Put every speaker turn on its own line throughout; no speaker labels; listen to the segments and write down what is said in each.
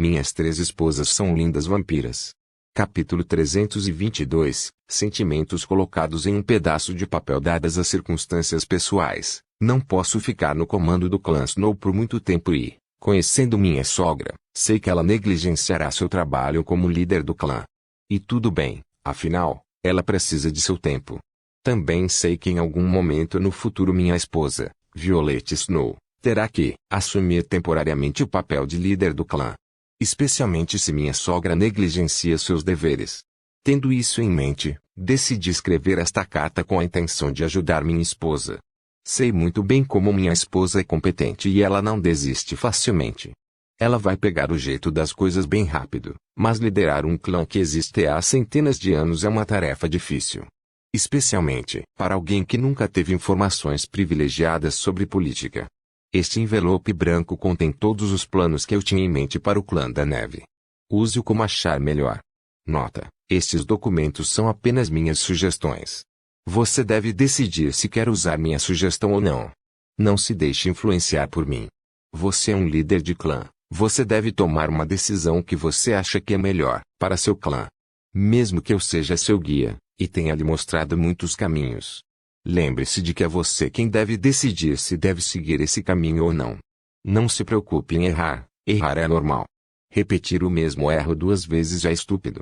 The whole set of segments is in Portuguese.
Minhas 3 esposas são lindas vampiras. Capítulo 322. Sentimentos colocados em um pedaço de papel dadas as circunstâncias pessoais. Não posso ficar no comando do clã Snow por muito tempo e, conhecendo minha sogra, sei que ela negligenciará seu trabalho como líder do clã. E tudo bem, afinal, ela precisa de seu tempo. Também sei que em algum momento no futuro minha esposa, Violet Snow, terá que assumir temporariamente o papel de líder do clã. Especialmente se minha sogra negligencia seus deveres. Tendo isso em mente, decidi escrever esta carta com a intenção de ajudar minha esposa. Sei muito bem como minha esposa é competente e ela não desiste facilmente. Ela vai pegar o jeito das coisas bem rápido, mas liderar um clã que existe há centenas de anos é uma tarefa difícil. Especialmente para alguém que nunca teve informações privilegiadas sobre política. Este envelope branco contém todos os planos que eu tinha em mente para o clã da neve. Use-o como achar melhor. Nota: estes documentos são apenas minhas sugestões. Você deve decidir se quer usar minha sugestão ou não. Não se deixe influenciar por mim. Você é um líder de clã. Você deve tomar uma decisão que você acha que é melhor para seu clã. Mesmo que eu seja seu guia, e tenha lhe mostrado muitos caminhos. Lembre-se de que é você quem deve decidir se deve seguir esse caminho ou não. Não se preocupe em errar, errar é normal. Repetir o mesmo erro 2 vezes é estúpido.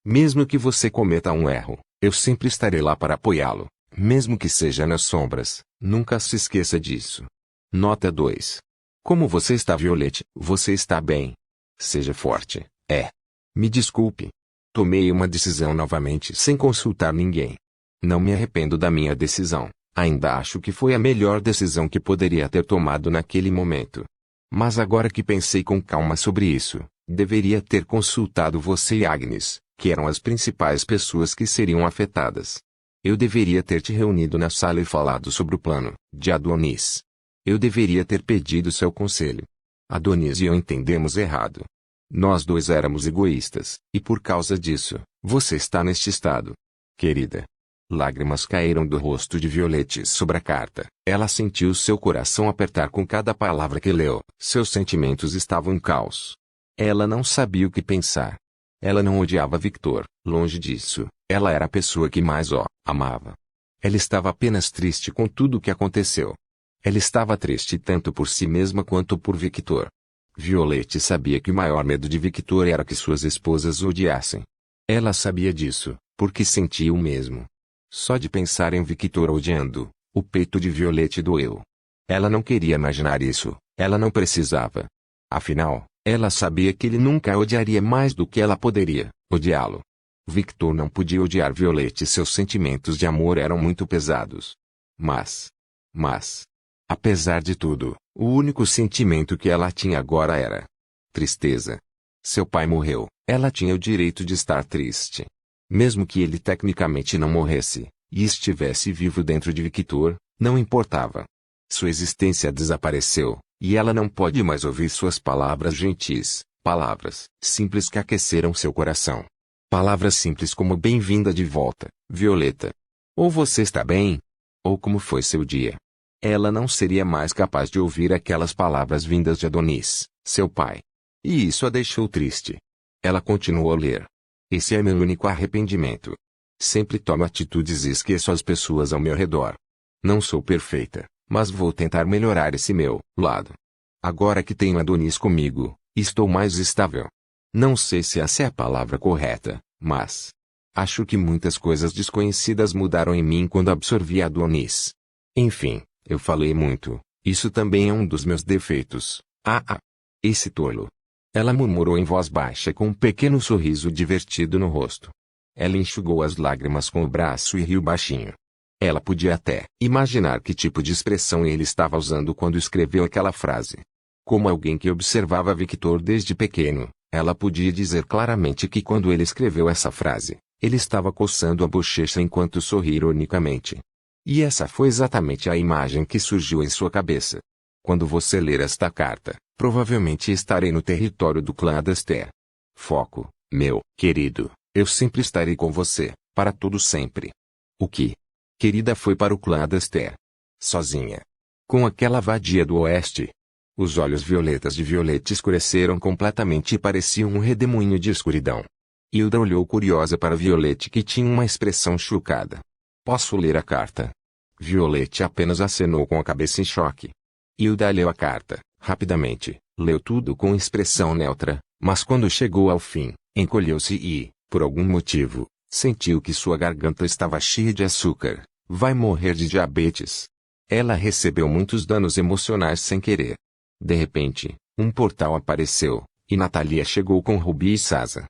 Mesmo que você cometa um erro, eu sempre estarei lá para apoiá-lo, mesmo que seja nas sombras, nunca se esqueça disso. Nota 2. Como você está, Violet? Você está bem. Seja forte, Me desculpe. Tomei uma decisão novamente sem consultar ninguém. Não me arrependo da minha decisão, ainda acho que foi a melhor decisão que poderia ter tomado naquele momento. Mas agora que pensei com calma sobre isso, deveria ter consultado você e Agnes, que eram as principais pessoas que seriam afetadas. Eu deveria ter te reunido na sala e falado sobre o plano de Adonis. Eu deveria ter pedido seu conselho. Adonis e eu entendemos errado. Nós dois éramos egoístas, e por causa disso, você está neste estado. Querida. Lágrimas caíram do rosto de Violet sobre a carta. Ela sentiu seu coração apertar com cada palavra que leu. Seus sentimentos estavam em caos. Ela não sabia o que pensar. Ela não odiava Victor, longe disso. Ela era a pessoa que mais o amava. Ela estava apenas triste com tudo o que aconteceu. Ela estava triste tanto por si mesma quanto por Victor. Violet sabia que o maior medo de Victor era que suas esposas o odiassem. Ela sabia disso, porque sentia o mesmo. Só de pensar em Victor odiando, o peito de Violet doeu. Ela não queria imaginar isso, ela não precisava. Afinal, ela sabia que ele nunca a odiaria mais do que ela poderia odiá-lo. Victor não podia odiar Violet e seus sentimentos de amor eram muito pesados. Mas, apesar de tudo, o único sentimento que ela tinha agora era tristeza. Seu pai morreu, ela tinha o direito de estar triste. Mesmo que ele tecnicamente não morresse, e estivesse vivo dentro de Victor, não importava. Sua existência desapareceu, e ela não pode mais ouvir suas palavras gentis, palavras simples que aqueceram seu coração. Palavras simples como bem-vinda de volta, Violeta. Ou você está bem? Ou como foi seu dia? Ela não seria mais capaz de ouvir aquelas palavras vindas de Adonis, seu pai. E isso a deixou triste. Ela continuou a ler. Esse é meu único arrependimento. Sempre tomo atitudes e esqueço as pessoas ao meu redor. Não sou perfeita, mas vou tentar melhorar esse meu lado. Agora que tenho Adonis comigo, estou mais estável. Não sei se essa é a palavra correta, mas acho que muitas coisas desconhecidas mudaram em mim quando absorvi Adonis. Enfim, eu falei muito. Isso também é um dos meus defeitos. Esse tolo. Ela murmurou em voz baixa com um pequeno sorriso divertido no rosto. Ela enxugou as lágrimas com o braço e riu baixinho. Ela podia até imaginar que tipo de expressão ele estava usando quando escreveu aquela frase. Como alguém que observava Victor desde pequeno, ela podia dizer claramente que quando ele escreveu essa frase, ele estava coçando a bochecha enquanto sorria ironicamente. E essa foi exatamente a imagem que surgiu em sua cabeça. Quando você ler esta carta, provavelmente estarei no território do clã Adaster. Foco, meu querido, eu sempre estarei com você, para todo sempre. O que? Querida foi para o clã Adaster. Sozinha. Com aquela vadia do oeste. Os olhos violetas de Violette escureceram completamente e pareciam um redemoinho de escuridão. Hilda olhou curiosa para Violette, que tinha uma expressão chocada. Posso ler a carta? Violette apenas acenou com a cabeça em choque. Hilda leu a carta, rapidamente, leu tudo com expressão neutra, mas quando chegou ao fim, encolheu-se e, por algum motivo, sentiu que sua garganta estava cheia de açúcar. Vai morrer de diabetes. Ela recebeu muitos danos emocionais sem querer. De repente, um portal apareceu, e Natalia chegou com Ruby e Sasa.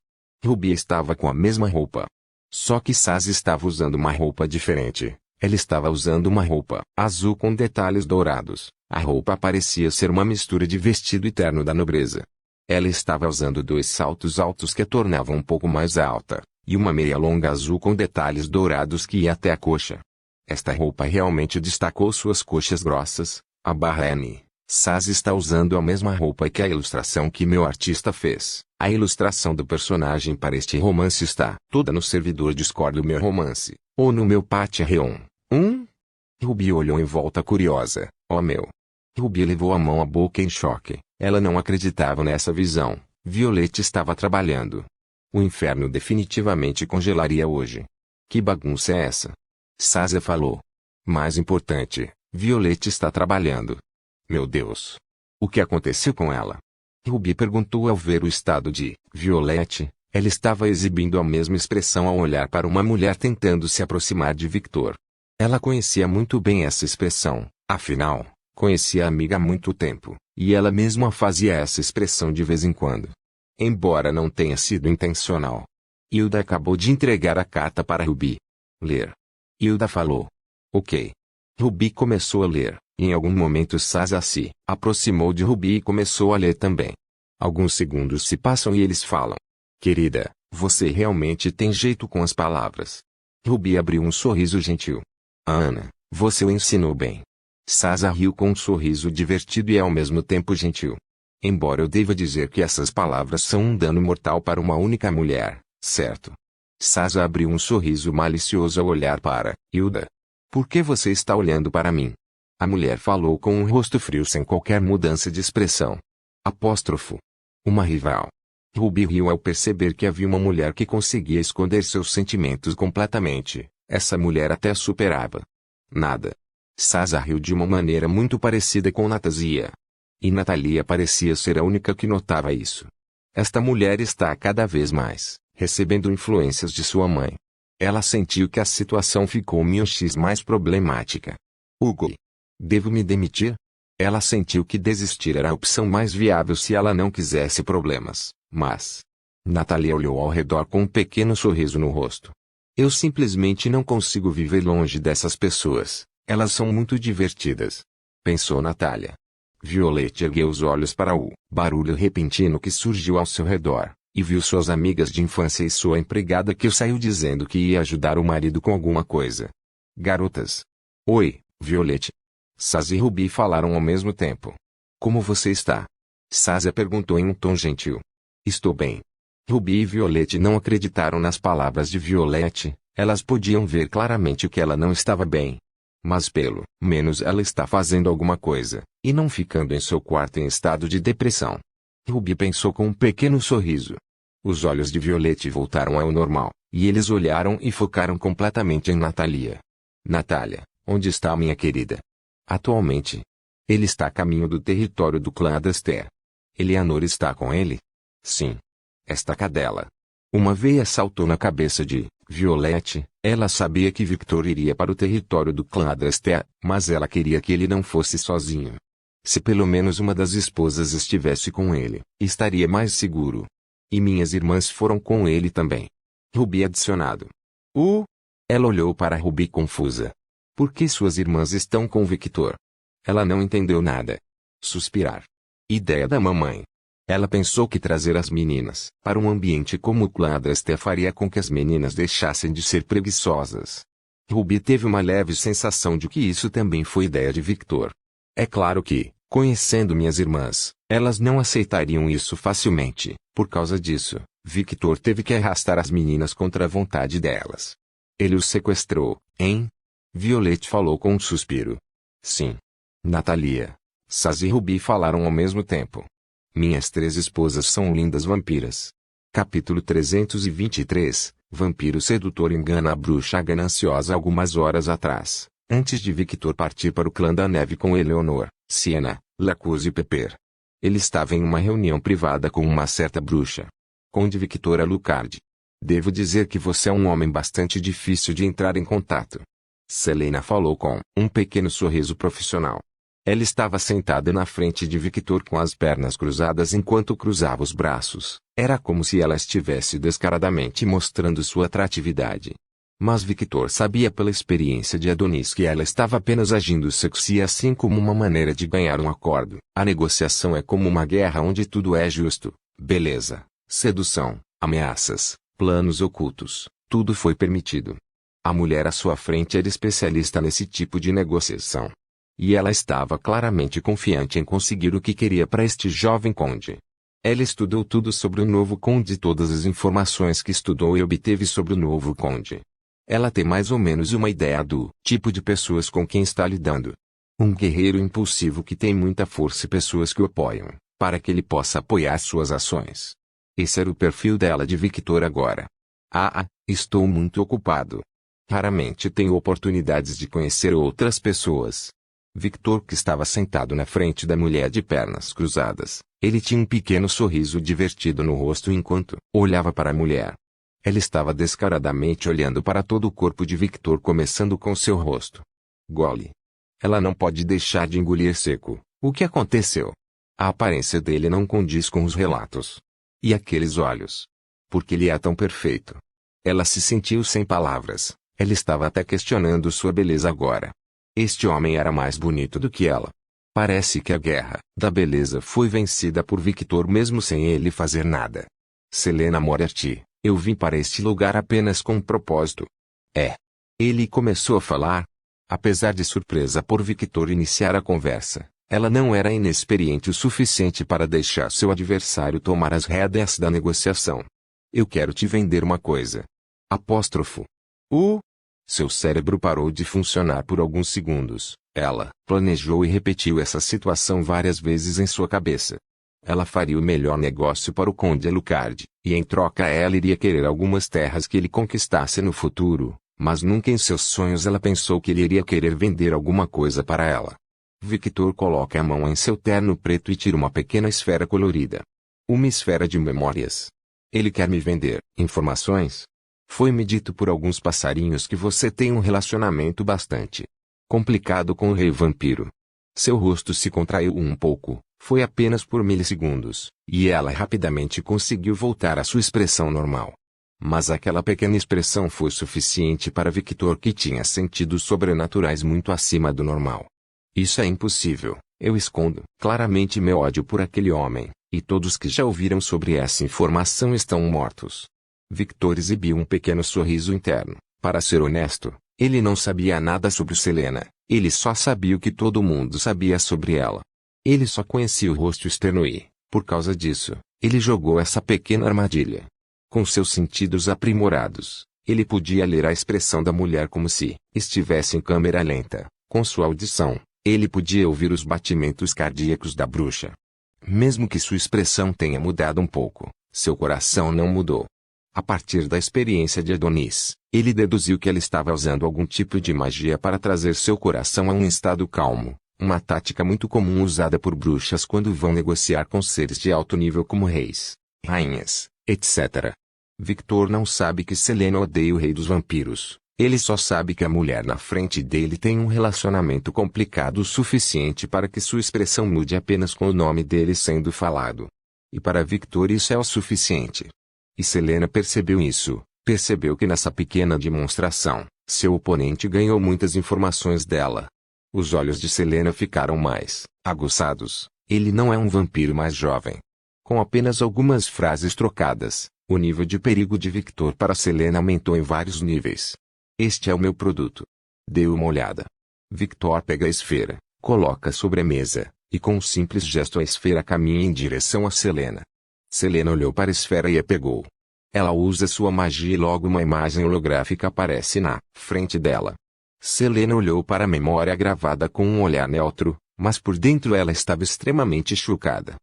Ruby estava com a mesma roupa. Só que Sasa estava usando uma roupa diferente. Ela estava usando uma roupa azul com detalhes dourados. A roupa parecia ser uma mistura de vestido e terno da nobreza. Ela estava usando 2 saltos altos que a tornavam um pouco mais alta, e uma meia longa azul com detalhes dourados que ia até a coxa. Esta roupa realmente destacou suas coxas grossas, a barra N. Sasa está usando a mesma roupa que a ilustração que meu artista fez. A ilustração do personagem para este romance está toda no servidor Discord do meu romance, ou no meu Patreon. Ruby olhou em volta curiosa. Oh meu! Ruby levou a mão à boca em choque. Ela não acreditava nessa visão. Violette estava trabalhando. O inferno definitivamente congelaria hoje. Que bagunça é essa? Sasa falou. Mais importante, Violette está trabalhando. Meu Deus! O que aconteceu com ela? Ruby perguntou ao ver o estado de Violette. Ela estava exibindo a mesma expressão ao olhar para uma mulher tentando se aproximar de Victor. Ela conhecia muito bem essa expressão, afinal, conhecia a amiga há muito tempo, e ela mesma fazia essa expressão de vez em quando. Embora não tenha sido intencional. Hilda acabou de entregar a carta para Ruby. Ler. Hilda falou. Ok. Ruby começou a ler. Em algum momento Sasa se aproximou de Ruby e começou a ler também. Alguns segundos se passam e eles falam. Querida, você realmente tem jeito com as palavras. Ruby abriu um sorriso gentil. Ana, você o ensinou bem. Sasa riu com um sorriso divertido e ao mesmo tempo gentil. Embora eu deva dizer que essas palavras são um dano mortal para uma única mulher, certo? Sasa abriu um sorriso malicioso ao olhar para Hilda. Por que você está olhando para mim? A mulher falou com um rosto frio sem qualquer mudança de expressão. Apóstrofo. Uma rival. Ruby riu ao perceber que havia uma mulher que conseguia esconder seus sentimentos completamente. Essa mulher até superava. Nada. Sasa riu de uma maneira muito parecida com Natalia. E Natalia parecia ser a única que notava isso. Esta mulher está cada vez mais recebendo influências de sua mãe. Ela sentiu que a situação ficou mais problemática. Hugo. Devo me demitir? Ela sentiu que desistir era a opção mais viável se ela não quisesse problemas, mas... Natalia olhou ao redor com um pequeno sorriso no rosto. Eu simplesmente não consigo viver longe dessas pessoas, elas são muito divertidas. Pensou Natalia. Violette ergueu os olhos para o barulho repentino que surgiu ao seu redor, e viu suas amigas de infância e sua empregada que saiu dizendo que ia ajudar o marido com alguma coisa. Garotas. Oi, Violette. Sasa e Ruby falaram ao mesmo tempo. Como você está? Sasa perguntou em um tom gentil. Estou bem. Ruby e Violette não acreditaram nas palavras de Violette, elas podiam ver claramente que ela não estava bem. Mas pelo menos ela está fazendo alguma coisa, e não ficando em seu quarto em estado de depressão. Ruby pensou com um pequeno sorriso. Os olhos de Violette voltaram ao normal, e eles olharam e focaram completamente em Natalia. Natalia, onde está minha querida? Atualmente. Ele está a caminho do território do clã Adaster. Eleanor está com ele? Sim. Esta cadela. Uma veia saltou na cabeça de Violette. Ela sabia que Victor iria para o território do clã Adaster, mas ela queria que ele não fosse sozinho. Se pelo menos uma das esposas estivesse com ele, estaria mais seguro. E minhas irmãs foram com ele também. Ruby adicionado. Ela olhou para Ruby confusa. Por que suas irmãs estão com Victor? Ela não entendeu nada. Suspirar. Ideia da mamãe. Ela pensou que trazer as meninas para um ambiente como o clã Adaster faria com que as meninas deixassem de ser preguiçosas. Ruby teve uma leve sensação de que isso também foi ideia de Victor. É claro que, conhecendo minhas irmãs, elas não aceitariam isso facilmente. Por causa disso, Victor teve que arrastar as meninas contra a vontade delas. Ele os sequestrou, hein? Violette falou com um suspiro. Sim. Natalia. Saz e Ruby falaram ao mesmo tempo. Minhas 3 esposas são lindas vampiras. Capítulo 323. Vampiro sedutor engana a bruxa gananciosa. Algumas horas atrás, antes de Victor partir para o clã da neve com Eleanor, Sienna, Lacuse e Pepper, ele estava em uma reunião privada com uma certa bruxa. Conde Victor Alucard. Devo dizer que você é um homem bastante difícil de entrar em contato. Selena falou com um pequeno sorriso profissional. Ela estava sentada na frente de Victor com as pernas cruzadas enquanto cruzava os braços. Era como se ela estivesse descaradamente mostrando sua atratividade. Mas Victor sabia pela experiência de Adonis que ela estava apenas agindo sexy, assim como uma maneira de ganhar um acordo. A negociação é como uma guerra onde tudo é justo: beleza, sedução, ameaças, planos ocultos, tudo foi permitido. A mulher à sua frente era especialista nesse tipo de negociação. E ela estava claramente confiante em conseguir o que queria para este jovem conde. Ela estudou tudo sobre o novo conde e todas as informações que estudou e obteve sobre o novo conde. Ela tem mais ou menos uma ideia do tipo de pessoas com quem está lidando. Um guerreiro impulsivo que tem muita força e pessoas que o apoiam, para que ele possa apoiar suas ações. Esse era o perfil dela de Victor agora. Estou muito ocupado. Raramente tenho oportunidades de conhecer outras pessoas. Victor, que estava sentado na frente da mulher de pernas cruzadas, ele tinha um pequeno sorriso divertido no rosto enquanto olhava para a mulher. Ela estava descaradamente olhando para todo o corpo de Victor, começando com seu rosto. Gole. Ela não pode deixar de engolir seco. O que aconteceu? A aparência dele não condiz com os relatos. E aqueles olhos? Por que ele é tão perfeito? Ela se sentiu sem palavras. Ela estava até questionando sua beleza agora. Este homem era mais bonito do que ela. Parece que a guerra da beleza foi vencida por Victor mesmo sem ele fazer nada. Selena Moriarty, eu vim para este lugar apenas com um propósito. Ele começou a falar. Apesar de surpresa por Victor iniciar a conversa, ela não era inexperiente o suficiente para deixar seu adversário tomar as rédeas da negociação. Eu quero te vender uma coisa. Apóstrofo. Seu cérebro parou de funcionar por alguns segundos. Ela planejou e repetiu essa situação várias vezes em sua cabeça. Ela faria o melhor negócio para o Conde Alucard, e em troca ela iria querer algumas terras que ele conquistasse no futuro, mas nunca em seus sonhos ela pensou que ele iria querer vender alguma coisa para ela. Victor coloca a mão em seu terno preto e tira uma pequena esfera colorida. Uma esfera de memórias. Ele quer me vender informações? Foi-me dito por alguns passarinhos que você tem um relacionamento bastante complicado com o rei vampiro. Seu rosto se contraiu um pouco, foi apenas por milissegundos, e ela rapidamente conseguiu voltar à sua expressão normal. Mas aquela pequena expressão foi suficiente para Victor, que tinha sentidos sobrenaturais muito acima do normal. Isso é impossível, eu escondo claramente meu ódio por aquele homem, e todos que já ouviram sobre essa informação estão mortos. Victor exibiu um pequeno sorriso interno. Para ser honesto, ele não sabia nada sobre Selena, ele só sabia o que todo mundo sabia sobre ela. Ele só conhecia o rosto externo e, por causa disso, ele jogou essa pequena armadilha. Com seus sentidos aprimorados, ele podia ler a expressão da mulher como se estivesse em câmera lenta. Com sua audição, ele podia ouvir os batimentos cardíacos da bruxa. Mesmo que sua expressão tenha mudado um pouco, seu coração não mudou. A partir da experiência de Adonis, ele deduziu que ela estava usando algum tipo de magia para trazer seu coração a um estado calmo, uma tática muito comum usada por bruxas quando vão negociar com seres de alto nível como reis, rainhas, etc. Victor não sabe que Selena odeia o rei dos vampiros, ele só sabe que a mulher na frente dele tem um relacionamento complicado o suficiente para que sua expressão mude apenas com o nome dele sendo falado. E para Victor isso é o suficiente. E Selena percebeu isso, percebeu que nessa pequena demonstração, seu oponente ganhou muitas informações dela. Os olhos de Selena ficaram mais aguçados, ele não é um vampiro mais jovem. Com apenas algumas frases trocadas, o nível de perigo de Victor para Selena aumentou em vários níveis. Este é o meu produto. Dê uma olhada. Victor pega a esfera, coloca sobre a mesa, e com um simples gesto a esfera caminha em direção a Selena. Selena olhou para a esfera e a pegou. Ela usa sua magia e logo uma imagem holográfica aparece na frente dela. Selena olhou para a memória gravada com um olhar neutro, mas por dentro ela estava extremamente chocada.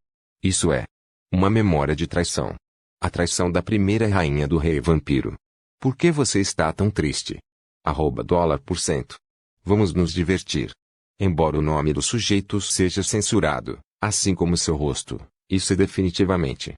Isso é uma memória de traição. A traição da primeira rainha do rei vampiro. Por que você está tão triste? $. Vamos nos divertir. Embora o nome do sujeito seja censurado, assim como seu rosto, isso é definitivamente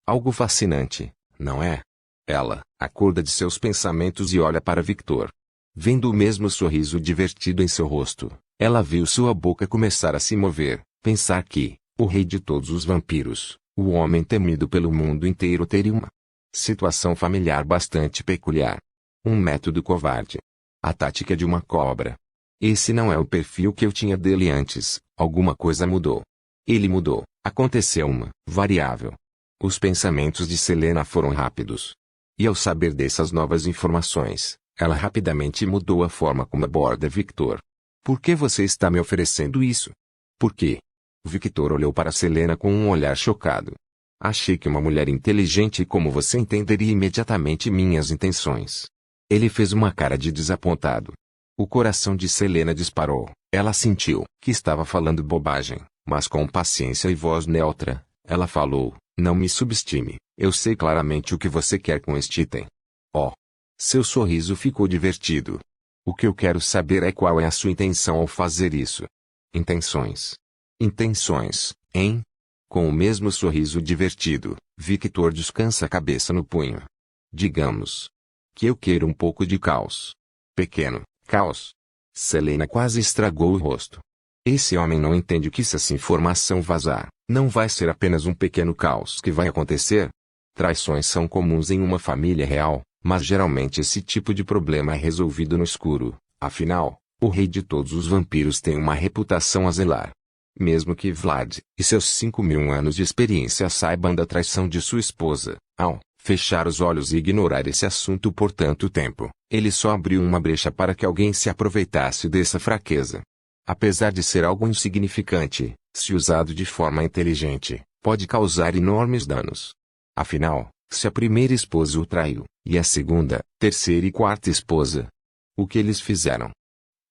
algo fascinante, não é? Ela acorda de seus pensamentos e olha para Victor. Vendo o mesmo sorriso divertido em seu rosto, ela viu sua boca começar a se mover, pensar que o rei de todos os vampiros, o homem temido pelo mundo inteiro, teria uma situação familiar bastante peculiar. Um método covarde. A tática de uma cobra. Esse não é o perfil que eu tinha dele antes, alguma coisa mudou. Ele mudou, aconteceu uma variável. Os pensamentos de Selena foram rápidos. E ao saber dessas novas informações, ela rapidamente mudou a forma como aborda Victor. Por que você está me oferecendo isso? Por quê? Victor olhou para Selena com um olhar chocado. Achei que uma mulher inteligente como você entenderia imediatamente minhas intenções. Ele fez uma cara de desapontado. O coração de Selena disparou. Ela sentiu que estava falando bobagem, mas com paciência e voz neutra, ela falou: não me subestime, eu sei claramente o que você quer com este item. Oh! Seu sorriso ficou divertido. O que eu quero saber é qual é a sua intenção ao fazer isso. Intenções. Intenções, hein? Com o mesmo sorriso divertido, Victor descansa a cabeça no punho. Digamos que eu quero um pouco de caos. Pequeno caos. Selena quase estragou o rosto. Esse homem não entende que se essa informação vazar, não vai ser apenas um pequeno caos que vai acontecer. Traições são comuns em uma família real, mas geralmente esse tipo de problema é resolvido no escuro. Afinal, o rei de todos os vampiros tem uma reputação a zelar. Mesmo que Vlad e seus 5.000 anos de experiência saibam da traição de sua esposa, ao fechar os olhos e ignorar esse assunto por tanto tempo, ele só abriu uma brecha para que alguém se aproveitasse dessa fraqueza. Apesar de ser algo insignificante, se usado de forma inteligente, pode causar enormes danos. Afinal, se a primeira esposa o traiu, e a segunda, terceira e quarta esposa, o que eles fizeram?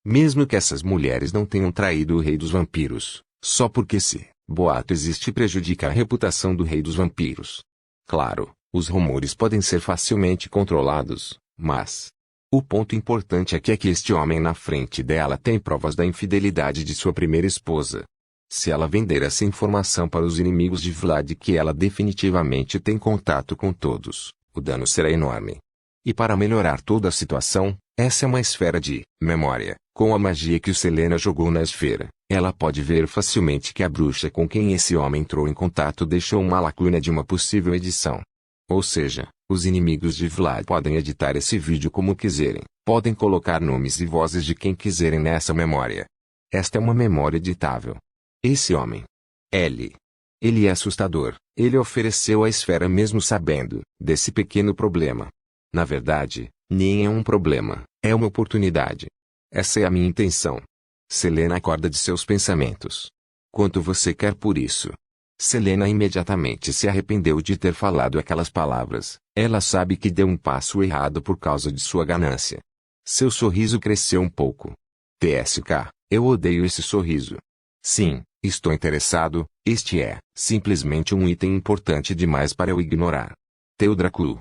Mesmo que essas mulheres não tenham traído o rei dos vampiros, só porque esse boato existe e prejudica a reputação do rei dos vampiros. Claro, os rumores podem ser facilmente controlados, mas o ponto importante aqui é que este homem na frente dela tem provas da infidelidade de sua primeira esposa. Se ela vender essa informação para os inimigos de Vlad, que ela definitivamente tem contato com todos, o dano será enorme. E para melhorar toda a situação, essa é uma esfera de memória. Com a magia que o Selena jogou na esfera, ela pode ver facilmente que a bruxa com quem esse homem entrou em contato deixou uma lacuna de uma possível edição. Ou seja, os inimigos de Vlad podem editar esse vídeo como quiserem, podem colocar nomes e vozes de quem quiserem nessa memória. Esta é uma memória editável. Esse homem, ele é assustador. Ele ofereceu a esfera mesmo sabendo desse pequeno problema. Na verdade, nem é um problema, é uma oportunidade. Essa é a minha intenção. Selena acorda de seus pensamentos. Quanto você quer por isso? Selena imediatamente se arrependeu de ter falado aquelas palavras. Ela sabe que deu um passo errado por causa de sua ganância. Seu sorriso cresceu um pouco. TSK, eu odeio esse sorriso. Sim, estou interessado, este é simplesmente um item importante demais para eu ignorar. Teodraclu.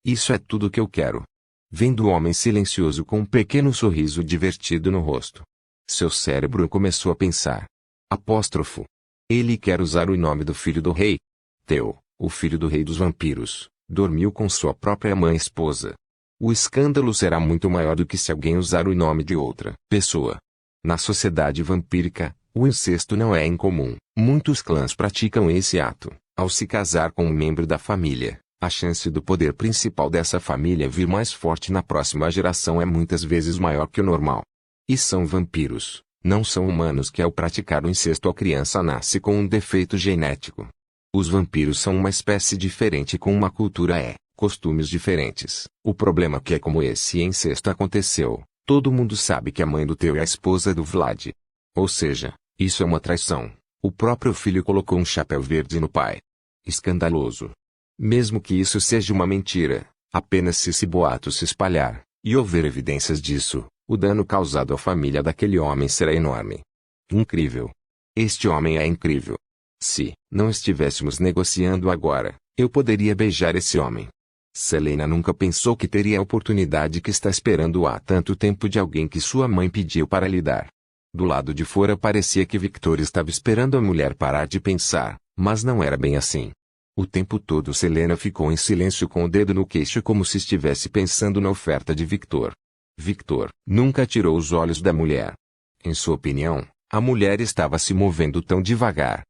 Isso é tudo que eu quero. Vendo o homem silencioso com um pequeno sorriso divertido no rosto, seu cérebro começou a pensar. Apóstrofo. Ele quer usar o nome do filho do rei. Teo, o filho do rei dos vampiros, dormiu com sua própria mãe e esposa. O escândalo será muito maior do que se alguém usar o nome de outra pessoa. Na sociedade vampírica, o incesto não é incomum. Muitos clãs praticam esse ato. Ao se casar com um membro da família, a chance do poder principal dessa família vir mais forte na próxima geração é muitas vezes maior que o normal. E são vampiros, não são humanos que ao praticar o incesto a criança nasce com um defeito genético. Os vampiros são uma espécie diferente com uma cultura costumes diferentes. O problema é que como esse incesto aconteceu, todo mundo sabe que a mãe do Theo é a esposa do Vlad. Ou seja, isso é uma traição. O próprio filho colocou um chapéu verde no pai. Escandaloso. Mesmo que isso seja uma mentira, apenas se esse boato se espalhar, e houver evidências disso, o dano causado à família daquele homem será enorme. Incrível. Este homem é incrível. Se não estivéssemos negociando agora, eu poderia beijar esse homem. Selena nunca pensou que teria a oportunidade que está esperando há tanto tempo de alguém que sua mãe pediu para lhe dar. Do lado de fora parecia que Victor estava esperando a mulher parar de pensar, mas não era bem assim. O tempo todo Selena ficou em silêncio com o dedo no queixo como se estivesse pensando na oferta de Victor. Victor nunca tirou os olhos da mulher. Em sua opinião, a mulher estava se movendo tão devagar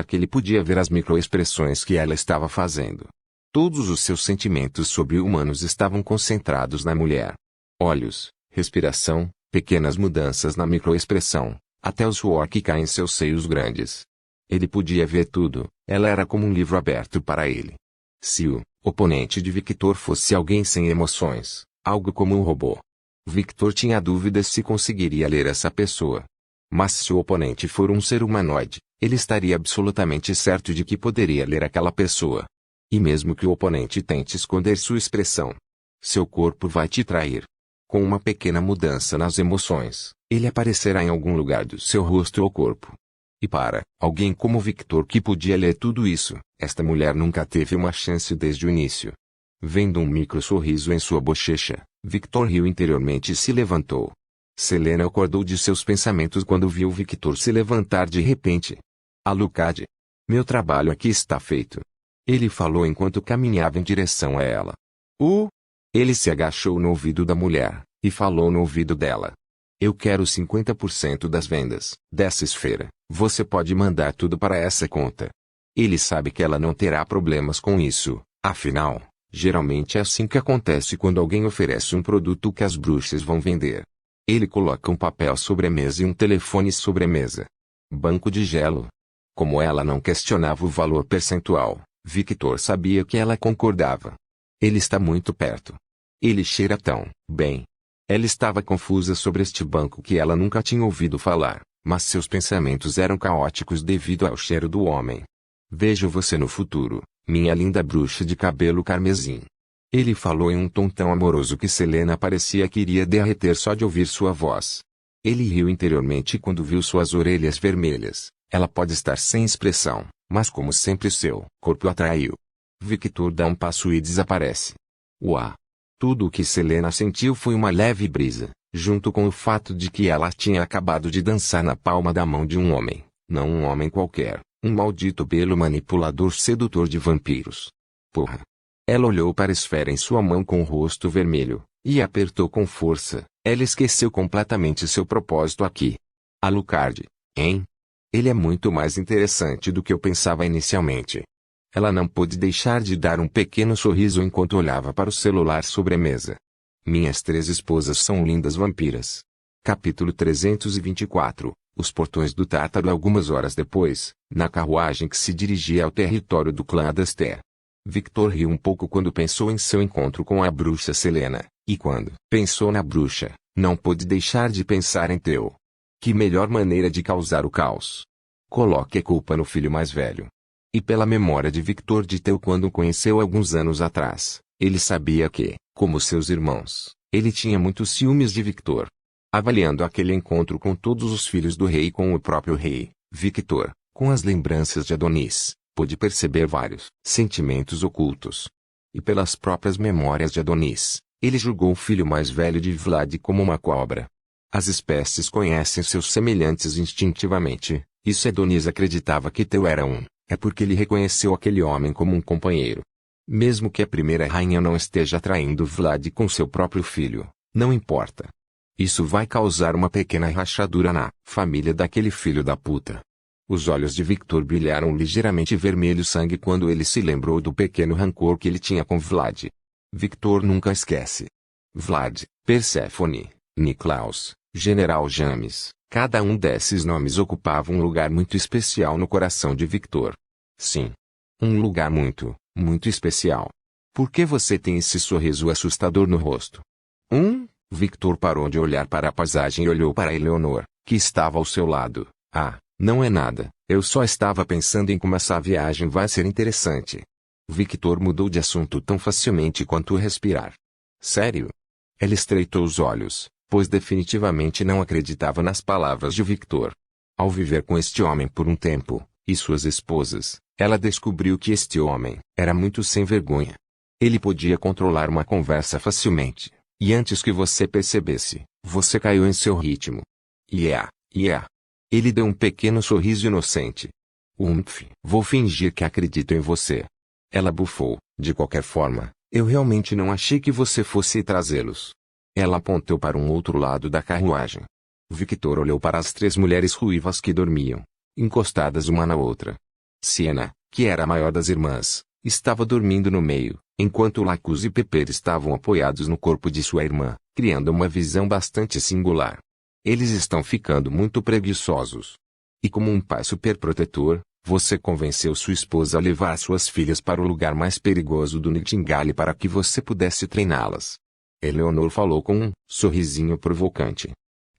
que ele podia ver as microexpressões que ela estava fazendo. Todos os seus sentimentos sobre-humanos estavam concentrados na mulher. Olhos, respiração, pequenas mudanças na microexpressão, até o suor que cai em seus seios grandes. Ele podia ver tudo, ela era como um livro aberto para ele. Se o oponente de Victor fosse alguém sem emoções, algo como um robô, Victor tinha dúvidas se conseguiria ler essa pessoa. Mas se o oponente for um ser humanoide, ele estaria absolutamente certo de que poderia ler aquela pessoa. E mesmo que o oponente tente esconder sua expressão, seu corpo vai te trair. Com uma pequena mudança nas emoções, ele aparecerá em algum lugar do seu rosto ou corpo. E para alguém como Victor que podia ler tudo isso, esta mulher nunca teve uma chance desde o início. Vendo um micro sorriso em sua bochecha, Victor riu interiormente e se levantou. Selena acordou de seus pensamentos quando viu Victor se levantar de repente. Alucard. Meu trabalho aqui está feito. Ele falou enquanto caminhava em direção a ela. Ele se agachou no ouvido da mulher, e falou no ouvido dela. Eu quero 50% das vendas dessa esfera. Você pode mandar tudo para essa conta. Ele sabe que ela não terá problemas com isso, afinal, geralmente é assim que acontece quando alguém oferece um produto que as bruxas vão vender. Ele coloca um papel sobre a mesa e um telefone sobre a mesa. Banco de gelo. Como ela não questionava o valor percentual, Victor sabia que ela concordava. Ele está muito perto. Ele cheira tão bem. Ela estava confusa sobre este banco que ela nunca tinha ouvido falar, mas seus pensamentos eram caóticos devido ao cheiro do homem. Vejo você no futuro, minha linda bruxa de cabelo carmesim. Ele falou em um tom tão amoroso que Selena parecia que iria derreter só de ouvir sua voz. Ele riu interiormente quando viu suas orelhas vermelhas. Ela pode estar sem expressão, mas como sempre seu corpo atraiu. Victor dá um passo e desaparece. Uau! Tudo o que Selena sentiu foi uma leve brisa, junto com o fato de que ela tinha acabado de dançar na palma da mão de um homem, não um homem qualquer, um maldito belo manipulador sedutor de vampiros. Porra! Ela olhou para a esfera em sua mão com o rosto vermelho, e apertou com força. Ela esqueceu completamente seu propósito aqui. Alucard, hein? Ele é muito mais interessante do que eu pensava inicialmente. Ela não pôde deixar de dar um pequeno sorriso enquanto olhava para o celular sobre a mesa. Minhas 3 esposas são lindas vampiras. Capítulo 324. Os portões do Tártaro. Algumas horas depois, na carruagem que se dirigia ao território do clã Adaster. Victor riu um pouco quando pensou em seu encontro com a bruxa Selena, e quando pensou na bruxa, não pôde deixar de pensar em Theo. Que melhor maneira de causar o caos. Coloque a culpa no filho mais velho. E pela memória de Victor de Theo quando o conheceu alguns anos atrás, ele sabia que, como seus irmãos, ele tinha muitos ciúmes de Victor. Avaliando aquele encontro com todos os filhos do rei e com o próprio rei, Victor, com as lembranças de Adonis, pôde perceber vários sentimentos ocultos. E pelas próprias memórias de Adonis, ele julgou o filho mais velho de Vlad como uma cobra. As espécies conhecem seus semelhantes instintivamente, e se Adonis acreditava que Theo era é porque ele reconheceu aquele homem como um companheiro. Mesmo que a primeira rainha não esteja atraindo Vlad com seu próprio filho, não importa. Isso vai causar uma pequena rachadura na família daquele filho da puta. Os olhos de Victor brilharam ligeiramente vermelho sangue quando ele se lembrou do pequeno rancor que ele tinha com Vlad. Victor nunca esquece. Vlad, Perséfone, Niklaus, General James, cada um desses nomes ocupava um lugar muito especial no coração de Victor. Sim. Um lugar muito, muito especial. Por que você tem esse sorriso assustador no rosto? Victor parou de olhar para a paisagem e olhou para Eleanor, que estava ao seu lado. Não é nada, eu só estava pensando em como essa viagem vai ser interessante. Victor mudou de assunto tão facilmente quanto respirar. Sério? Ela estreitou os olhos, pois definitivamente não acreditava nas palavras de Victor. Ao viver com este homem por um tempo, e suas esposas, ela descobriu que este homem era muito sem vergonha. Ele podia controlar uma conversa facilmente, e antes que você percebesse, você caiu em seu ritmo. Yeah. Ele deu um pequeno sorriso inocente. Vou fingir que acredito em você. Ela bufou. De qualquer forma, eu realmente não achei que você fosse trazê-los. Ela apontou para um outro lado da carruagem. Victor olhou para as 3 mulheres ruivas que dormiam, encostadas uma na outra. Siena, que era a maior das irmãs, estava dormindo no meio, enquanto Lacus e Pepper estavam apoiados no corpo de sua irmã, criando uma visão bastante singular. Eles estão ficando muito preguiçosos. E como um pai superprotetor, você convenceu sua esposa a levar suas filhas para o lugar mais perigoso do Nightingale para que você pudesse treiná-las. Eleanor falou com um sorrisinho provocante.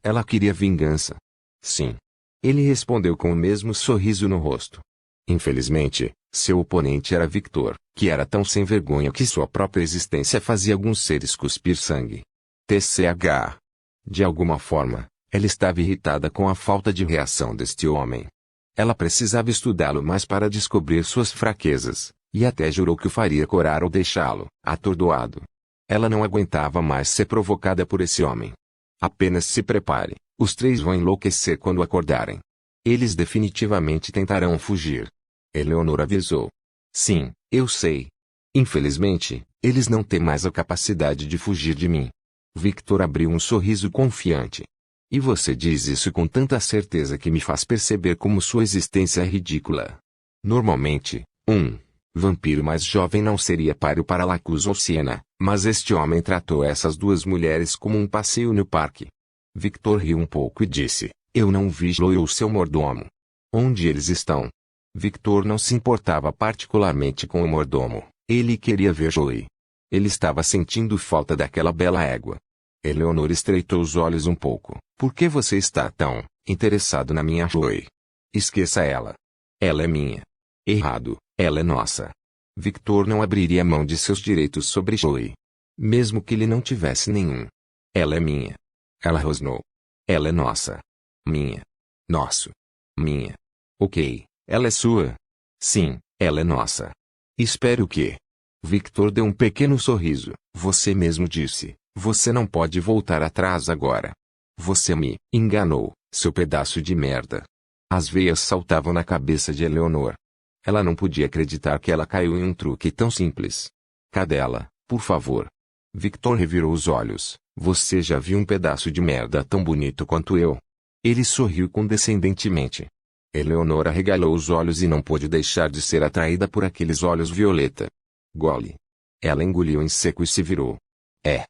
Ela queria vingança. Sim. Ele respondeu com o mesmo sorriso no rosto. Infelizmente, seu oponente era Victor, que era tão sem vergonha que sua própria existência fazia alguns seres cuspir sangue. TCH. De alguma forma, ela estava irritada com a falta de reação deste homem. Ela precisava estudá-lo mais para descobrir suas fraquezas, e até jurou que o faria corar ou deixá-lo atordoado. Ela não aguentava mais ser provocada por esse homem. Apenas se prepare, os 3 vão enlouquecer quando acordarem. Eles definitivamente tentarão fugir. Eleanor avisou. Sim, eu sei. Infelizmente, eles não têm mais a capacidade de fugir de mim. Victor abriu um sorriso confiante. E você diz isso com tanta certeza que me faz perceber como sua existência é ridícula. Normalmente, um vampiro mais jovem não seria páreo para Lacus ou Siena, mas este homem tratou essas 2 mulheres como um passeio no parque. Victor riu um pouco e disse, eu não vi Joey ou seu mordomo. Onde eles estão? Victor não se importava particularmente com o mordomo, ele queria ver Joey. Ele estava sentindo falta daquela bela égua. Eleanor estreitou os olhos um pouco. Por que você está tão interessado na minha Joey? Esqueça ela. Ela é minha. Errado, ela é nossa. Victor não abriria mão de seus direitos sobre Joey. Mesmo que ele não tivesse nenhum. Ela é minha. Ela rosnou. Ela é nossa. Minha. Nosso. Minha. Ok, ela é sua. Sim, ela é nossa. Espere o quê? Victor deu um pequeno sorriso. Você mesmo disse, você não pode voltar atrás agora. Você me enganou, seu pedaço de merda. As veias saltavam na cabeça de Eleanor. Ela não podia acreditar que ela caiu em um truque tão simples. Cadela, por favor. Victor revirou os olhos. Você já viu um pedaço de merda tão bonito quanto eu? Ele sorriu condescendentemente. Eleanor arregalou os olhos e não pôde deixar de ser atraída por aqueles olhos violeta. Gole. Ela engoliu em seco e se virou.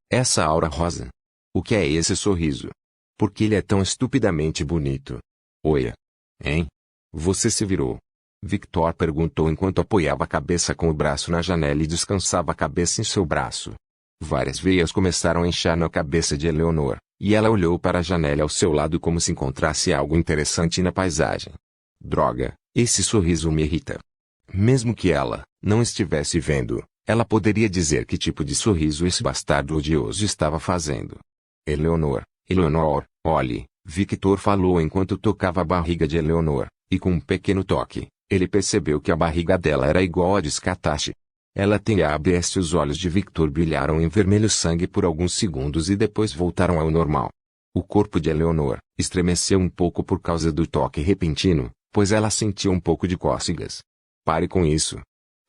Essa aura rosa. O que é esse sorriso? Por que ele é tão estupidamente bonito? Oia. Hein? Você se virou? Victor perguntou enquanto apoiava a cabeça com o braço na janela e descansava a cabeça em seu braço. Várias veias começaram a inchar na cabeça de Eleanor, e ela olhou para a janela ao seu lado como se encontrasse algo interessante na paisagem. Droga, esse sorriso me irrita. Mesmo que ela não estivesse vendo, ela poderia dizer que tipo de sorriso esse bastardo odioso estava fazendo. Eleanor, olhe, Victor falou enquanto tocava a barriga de Eleanor, e com um pequeno toque, ele percebeu que a barriga dela era igual a de Scatache. Ela abre-se os olhos de Victor brilharam em vermelho sangue por alguns segundos e depois voltaram ao normal. O corpo de Eleanor estremeceu um pouco por causa do toque repentino, pois ela sentiu um pouco de cócegas. Pare com isso.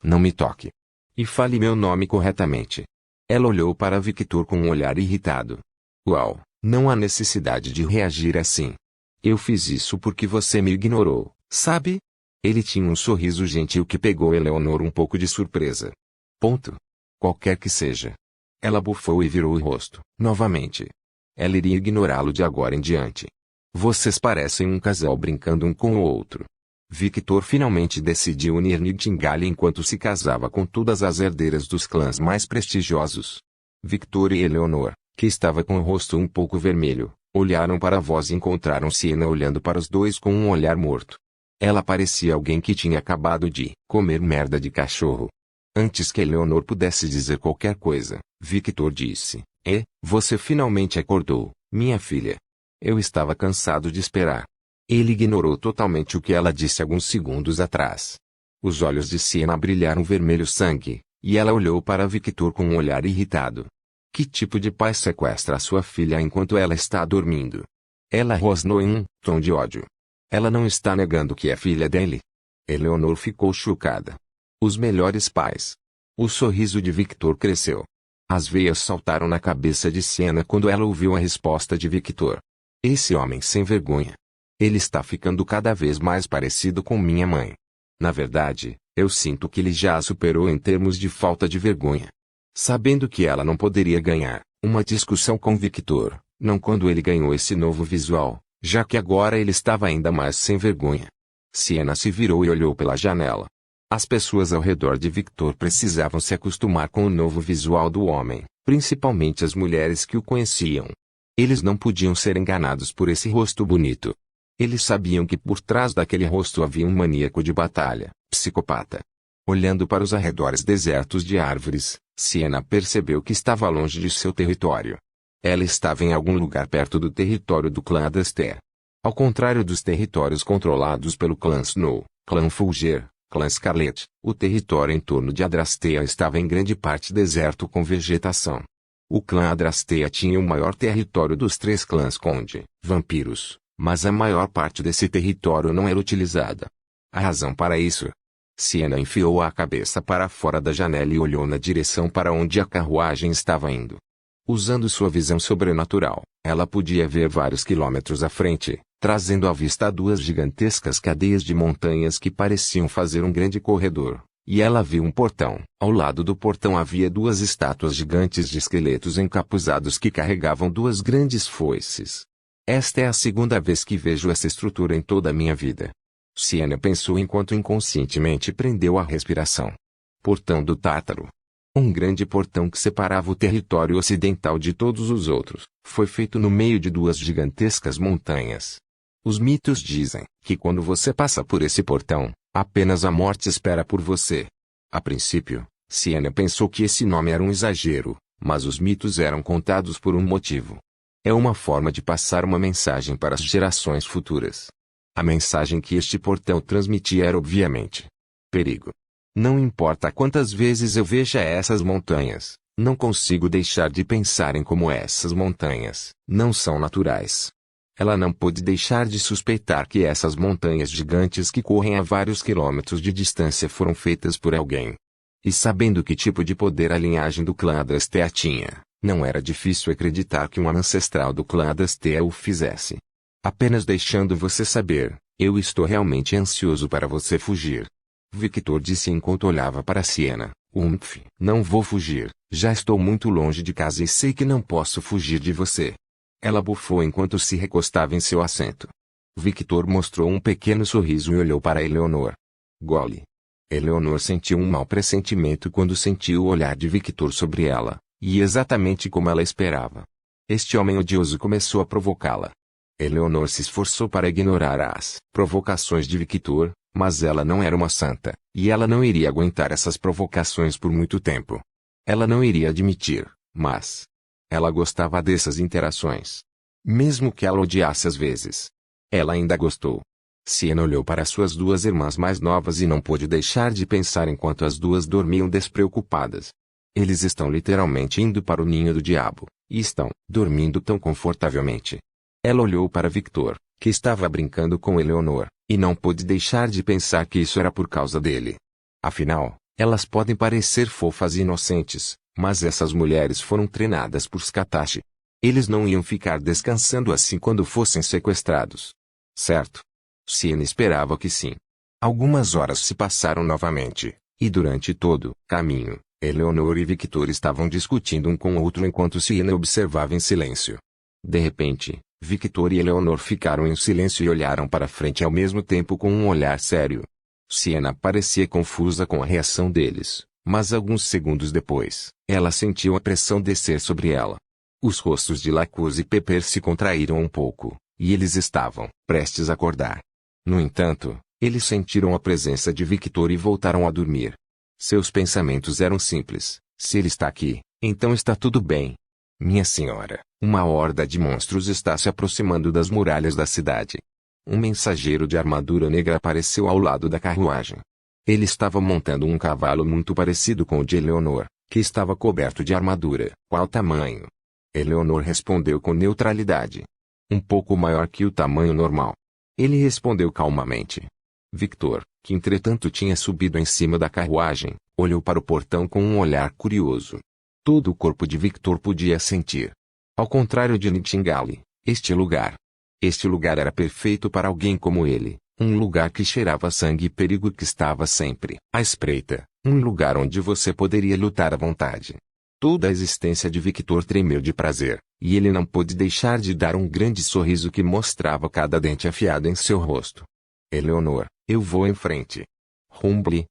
Não me toque. E fale meu nome corretamente. Ela olhou para Victor com um olhar irritado. Uau, não há necessidade de reagir assim. Eu fiz isso porque você me ignorou, sabe? Ele tinha um sorriso gentil que pegou Eleanor um pouco de surpresa. Ponto. Qualquer que seja. Ela bufou e virou o rosto, novamente. Ela iria ignorá-lo de agora em diante. Vocês parecem um casal brincando um com o outro. Victor finalmente decidiu unir Nightingale enquanto se casava com todas as herdeiras dos clãs mais prestigiosos. Victor e Eleanor, que estava com o rosto um pouco vermelho, olharam para a voz e encontraram Siena olhando para os dois com um olhar morto. Ela parecia alguém que tinha acabado de comer merda de cachorro. Antes que Eleanor pudesse dizer qualquer coisa, Victor disse, você finalmente acordou, minha filha. Eu estava cansado de esperar. Ele ignorou totalmente o que ela disse alguns segundos atrás. Os olhos de Siena brilharam vermelho sangue, e ela olhou para Victor com um olhar irritado. Que tipo de pai sequestra a sua filha enquanto ela está dormindo? Ela rosnou em um tom de ódio. Ela não está negando que é filha dele. Eleanor ficou chocada. Os melhores pais. O sorriso de Victor cresceu. As veias saltaram na cabeça de Siena quando ela ouviu a resposta de Victor. Esse homem sem vergonha. Ele está ficando cada vez mais parecido com minha mãe. Na verdade, eu sinto que ele já a superou em termos de falta de vergonha. Sabendo que ela não poderia ganhar uma discussão com Victor, não quando ele ganhou esse novo visual, já que agora ele estava ainda mais sem vergonha. Siena se virou e olhou pela janela. As pessoas ao redor de Victor precisavam se acostumar com o novo visual do homem, principalmente as mulheres que o conheciam. Eles não podiam ser enganados por esse rosto bonito. Eles sabiam que por trás daquele rosto havia um maníaco de batalha, psicopata. Olhando para os arredores desertos de árvores, Siena percebeu que estava longe de seu território. Ela estava em algum lugar perto do território do clã Adrastea. Ao contrário dos territórios controlados pelo clã Snow, clã Fulger, clã Scarlet, o território em torno de Adrastea estava em grande parte deserto com vegetação. O clã Adrastea tinha o maior território dos 3 clãs Conde, vampiros, mas a maior parte desse território não era utilizada. A razão para isso? Siena enfiou a cabeça para fora da janela e olhou na direção para onde a carruagem estava indo. Usando sua visão sobrenatural, ela podia ver vários quilômetros à frente, trazendo à vista 2 gigantescas cadeias de montanhas que pareciam fazer um grande corredor, e ela viu um portão. Ao lado do portão havia 2 estátuas gigantes de esqueletos encapuzados que carregavam 2 grandes foices. Esta é a segunda vez que vejo essa estrutura em toda a minha vida. Siena pensou enquanto inconscientemente prendeu a respiração. Portão do Tártaro. Um grande portão que separava o território ocidental de todos os outros, foi feito no meio de 2 gigantescas montanhas. Os mitos dizem que quando você passa por esse portão, apenas a morte espera por você. A princípio, Siena pensou que esse nome era um exagero, mas os mitos eram contados por um motivo. É uma forma de passar uma mensagem para as gerações futuras. A mensagem que este portão transmitia era obviamente perigo. Não importa quantas vezes eu veja essas montanhas, não consigo deixar de pensar em como essas montanhas não são naturais. Ela não pôde deixar de suspeitar que essas montanhas gigantes que correm a vários quilômetros de distância foram feitas por alguém. E sabendo que tipo de poder a linhagem do clã Adrastea tinha, não era difícil acreditar que um ancestral do clã Adrastea o fizesse. Apenas deixando você saber, eu estou realmente ansioso para você fugir. Victor disse enquanto olhava para Siena. Não vou fugir, já estou muito longe de casa e sei que não posso fugir de você. Ela bufou enquanto se recostava em seu assento. Victor mostrou um pequeno sorriso e olhou para Eleanor. Gole. Eleanor sentiu um mau pressentimento quando sentiu o olhar de Victor sobre ela, e exatamente como ela esperava. Este homem odioso começou a provocá-la. Eleanor se esforçou para ignorar as provocações de Victor, mas ela não era uma santa, e ela não iria aguentar essas provocações por muito tempo. Ela não iria admitir, mas ela gostava dessas interações. Mesmo que ela odiasse às vezes, ela ainda gostou. Siena olhou para suas 2 irmãs mais novas e não pôde deixar de pensar enquanto as 2 dormiam despreocupadas. Eles estão literalmente indo para o ninho do diabo, e estão dormindo tão confortavelmente. Ela olhou para Victor, que estava brincando com Eleanor, e não pôde deixar de pensar que isso era por causa dele. Afinal, elas podem parecer fofas e inocentes, mas essas mulheres foram treinadas por Scatashi. Eles não iam ficar descansando assim quando fossem sequestrados. Certo? Siena esperava que sim. Algumas horas se passaram novamente, e durante todo o caminho, Eleanor e Victor estavam discutindo um com o outro enquanto Siena observava em silêncio. De repente, Victor e Eleanor ficaram em silêncio e olharam para frente ao mesmo tempo com um olhar sério. Siena parecia confusa com a reação deles, mas alguns segundos depois, ela sentiu a pressão descer sobre ela. Os rostos de Lacuz e Pepper se contraíram um pouco, e eles estavam prestes a acordar. No entanto, eles sentiram a presença de Victor e voltaram a dormir. Seus pensamentos eram simples: se ele está aqui, então está tudo bem. Minha senhora, uma horda de monstros está se aproximando das muralhas da cidade. um mensageiro de armadura negra apareceu ao lado da carruagem. Ele estava montando um cavalo muito parecido com o de Eleanor, que estava coberto de armadura. Qual tamanho? Eleanor respondeu com neutralidade. Um pouco maior que o tamanho normal. Ele respondeu calmamente. Victor, que entretanto tinha subido em cima da carruagem, olhou para o portão com um olhar curioso. Todo o corpo de Victor podia sentir. Ao contrário de Nightingale, este lugar era perfeito para alguém como ele, um lugar que cheirava sangue e perigo que estava sempre à espreita, um lugar onde você poderia lutar à vontade. Toda a existência de Victor tremeu de prazer, e ele não pôde deixar de dar um grande sorriso que mostrava cada dente afiado em seu rosto. Eleanor, eu vou em frente. Rumble.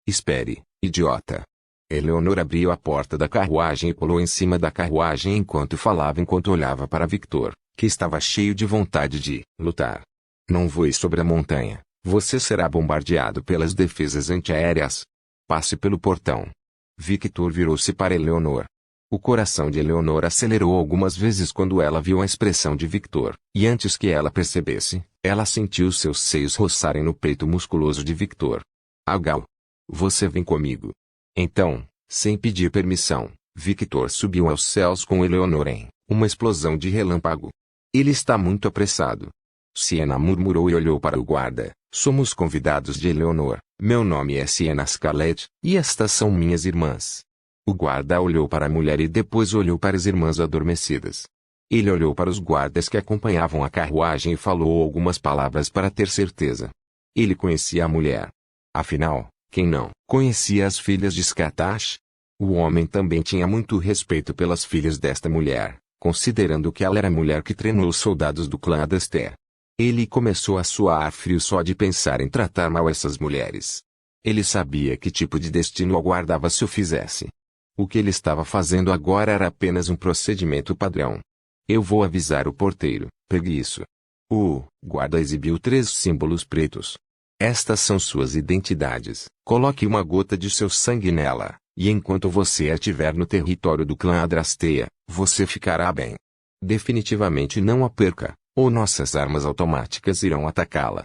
Espere, idiota. Eleanor abriu a porta da carruagem e pulou em cima da carruagem enquanto falava enquanto olhava para Victor, que estava cheio de vontade de lutar. Não voe sobre a montanha, você será bombardeado pelas defesas antiaéreas. Passe pelo portão. Victor virou-se para Eleanor. O coração de Eleanor acelerou algumas vezes quando ela viu a expressão de Victor, e antes que ela percebesse, ela sentiu seus seios roçarem no peito musculoso de Victor. Agal. Você vem comigo. Então, sem pedir permissão, Victor subiu aos céus com Eleanor em uma explosão de relâmpago. Ele está muito apressado. Sienna murmurou e olhou para o guarda. Somos convidados de Eleanor. Meu nome é Sienna Scarlett, e estas são minhas irmãs. O guarda olhou para a mulher e depois olhou para as irmãs adormecidas. Ele olhou para os guardas que acompanhavam a carruagem e falou algumas palavras para ter certeza. Ele conhecia a mulher. Afinal, quem não conhecia as filhas de Skatash? O homem também tinha muito respeito pelas filhas desta mulher, considerando que ela era a mulher que treinou os soldados do clã Adaster. Ele começou a suar frio só de pensar em tratar mal essas mulheres. Ele sabia que tipo de destino aguardava se o fizesse. O que ele estava fazendo agora era apenas um procedimento padrão. Eu vou avisar o porteiro, pegue isso. O guarda exibiu 3 símbolos pretos. Estas são suas identidades. Coloque uma gota de seu sangue nela, e enquanto você estiver no território do clã Adrasteia, você ficará bem. Definitivamente não a perca, ou nossas armas automáticas irão atacá-la.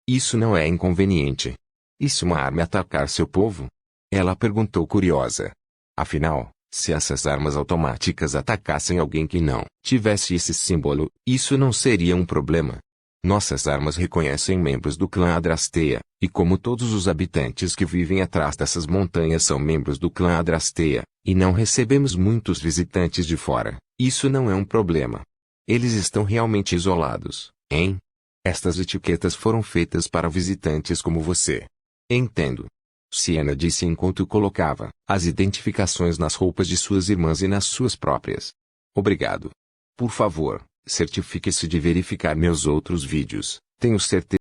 Isso não é inconveniente. E se uma arma atacar seu povo? Ela perguntou curiosa. Afinal, se essas armas automáticas atacassem alguém que não tivesse esse símbolo, isso não seria um problema. Nossas armas reconhecem membros do clã Adrasteia, e como todos os habitantes que vivem atrás dessas montanhas são membros do clã Adrasteia, e não recebemos muitos visitantes de fora, isso não é um problema. Eles estão realmente isolados, hein? Estas etiquetas foram feitas para visitantes como você. Entendo. Sienna disse enquanto colocava as identificações nas roupas de suas irmãs e nas suas próprias. Obrigado. Por favor, certifique-se de verificar meus outros vídeos. Tenho certeza